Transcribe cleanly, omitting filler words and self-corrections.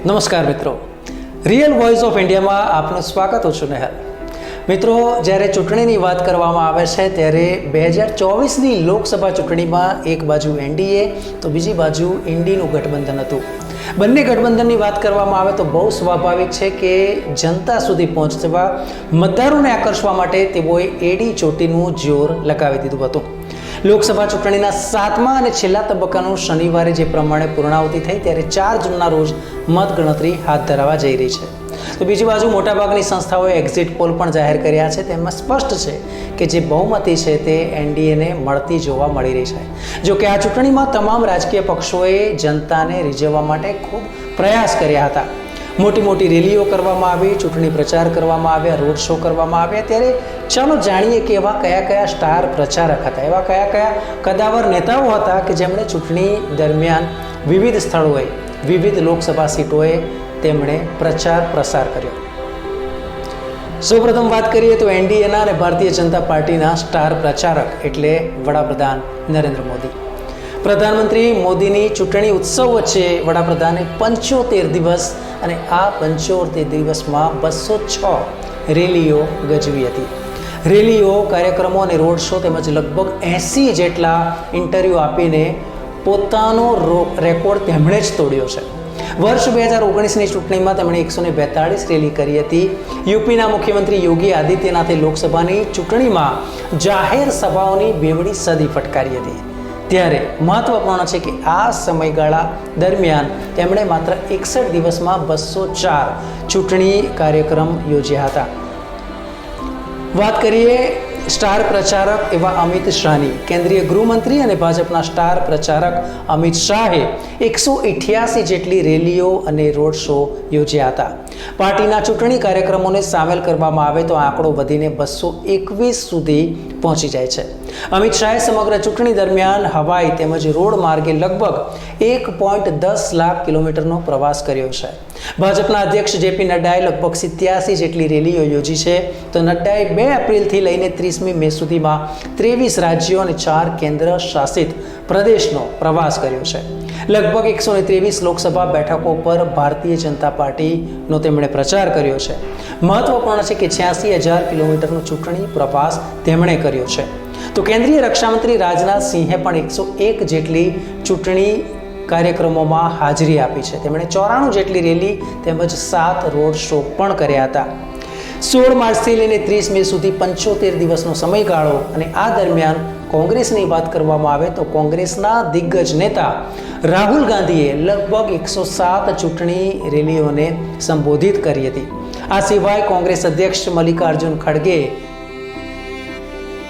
નમસ્કાર મિત્રો, real voice of ઇન્ડિયામાં આપનું સ્વાગત. હું છું નેહલ. મિત્રો, જ્યારે ચૂંટણીની વાત કરવામાં આવે છે ત્યારે 2024ની લોકસભા ચૂંટણીમાં એક બાજુ એનડીએ તો બીજી બાજુ ઇન્ડીનું ગઠબંધન હતું. બંને ગઠબંધનની વાત કરવામાં આવે તો બહુ સ્વાભાવિક છે કે જનતા સુધી પહોંચવા, મતદારોને આકર્ષવા માટે તેઓએ એડી ચોટીનું જોર લગાવી દીધું હતું. લોકસભા ચૂંટણીના 7મા અને છેલ્લા તબક્કાનું શનિવારે જે પ્રમાણે પૂર્ણાહુતિ થઈ ત્યારે 4 જૂનના રોજ મતગણતરી હાથ ધરાવવા જઈ રહી છે. તો બીજી બાજુ મોટાભાગની સંસ્થાઓએ એક્ઝિટ પોલ પણ જાહેર કર્યા છે. તેમાં સ્પષ્ટ છે કે જે બહુમતી છે તે એનડીએને મળતી જોવા મળી રહી છે. જો કે આ ચૂંટણીમાં તમામ રાજકીય પક્ષોએ જનતાને રીઝવવા માટે ખૂબ પ્રયાસ કર્યા હતા. મોટી મોટી રેલીઓ કરવામાં આવી, ચૂંટણી પ્રચાર કરવામાં આવ્યા, રોડ શો કરવામાં આવ્યા. ત્યારે ચાલો જાણીએ કે એવા કયા કયા સ્ટાર પ્રચારક હતા, એવા કયા કયા કદાવર નેતાઓ હતા કે જેમણે ચૂંટણી દરમિયાન વિવિધ સ્થળોએ, વિવિધ લોકસભા સીટોએ તેમણે પ્રચાર પ્રસાર કર્યો. સૌપ્રથમ વાત કરીએ તો એનડીએના અને ભારતીય જનતા પાર્ટીના સ્ટાર પ્રચારક એટલે વડાપ્રધાન નરેન્દ્ર મોદી. પ્રધાનમંત્રી મોદીની ચૂંટણી ઉત્સવ વચ્ચે વડાપ્રધાને 75 દિવસ અને આ 75 દિવસમાં 206 રેલીઓ ગજવી હતી. રેલીઓ, કાર્યક્રમો અને રોડ શો તેમજ લગભગ 80 જેટલા ઇન્ટરવ્યૂ આપીને પોતાનો રેકોર્ડ તેમણે જ તોડ્યો છે. વર્ષ 2019ની ચૂંટણીમાં તેમણે 142 રેલી કરી હતી. યુપીના મુખ્યમંત્રી યોગી આદિત્યનાથે લોકસભાની ચૂંટણીમાં જાહેર સભાઓની બેવડી સદી ફટકારી હતી. ત્યારે મહત્વપૂર્ણ છે કે આ સમયગાળા દરમિયાન તેમણે માત્ર 61 દિવસમાં 204 ચૂંટણી કાર્યક્રમ યોજ્યા હતા. વાત કરીએ સ્ટાર પ્રચારક એવા અમિત શાહની. કેન્દ્રીય ગૃહમંત્રી અને ભાજપના સ્ટાર પ્રચારક અમિત શાહે 188 જેટલી રેલીઓ અને રોડ શો યોજ્યા હતા. પાર્ટીના ચૂંટણી કાર્યક્રમોને સામેલ કરવામાં આવે તો આંકડો વધીને 221 સુધી પહોંચી જાય છે. અમિત શાહે સમગ્ર ચૂંટણી દરમિયાન હવાઈ તેમજ રોડ માર્ગે લગભગ 1.10 લાખ કિલોમીટરનો પ્રવાસ કર્યો છે. ભાજપના અધ્યક્ષ જેપી નડ્ડાએ લગભગ 87 જેટલી રેલીઓ યોજી છે. તો નડ્ડાએ 2 એપ્રિલથી લઈને 30મી મે સુધીમાં 23 રાજ્યો અને 4 કેન્દ્ર શાસિત પ્રદેશનો પ્રવાસ કર્યો છે. લગભગ 123 લોકસભા બેઠકો પર ભારતીય જનતા પાર્ટીનો તેમણે પ્રચાર કર્યો છે. મહત્વપૂર્ણ છે કે 86,000 કિલોમીટરનો ચૂંટણી પ્રવાસ તેમણે કર્યો છે. તો કેન્દ્રીય રક્ષામંત્રી રાજનાથ સિંહે પણ 101 જેટલી ચૂંટણી કાર્યક્રમોમાં હાજરી આપી છે. તેમણે 94 જેટલી રેલી તેમજ 7 રોડ શો પણ કર્યા હતા. 16 માર્ચથી લઈને 30 મે સુધી 75 દિવસનો સમયગાળો. અને આ દરમિયાન કોંગ્રેસની વાત કરવામાં આવે તો કોંગ્રેસના દિગ્ગજ નેતા રાહુલ ગાંધીએ લગભગ 107 ચૂંટણી રેલીઓને સંબોધિત કરી હતી. આ સિવાય કોંગ્રેસ અધ્યક્ષ મલ્લિકાર્જુન ખડગે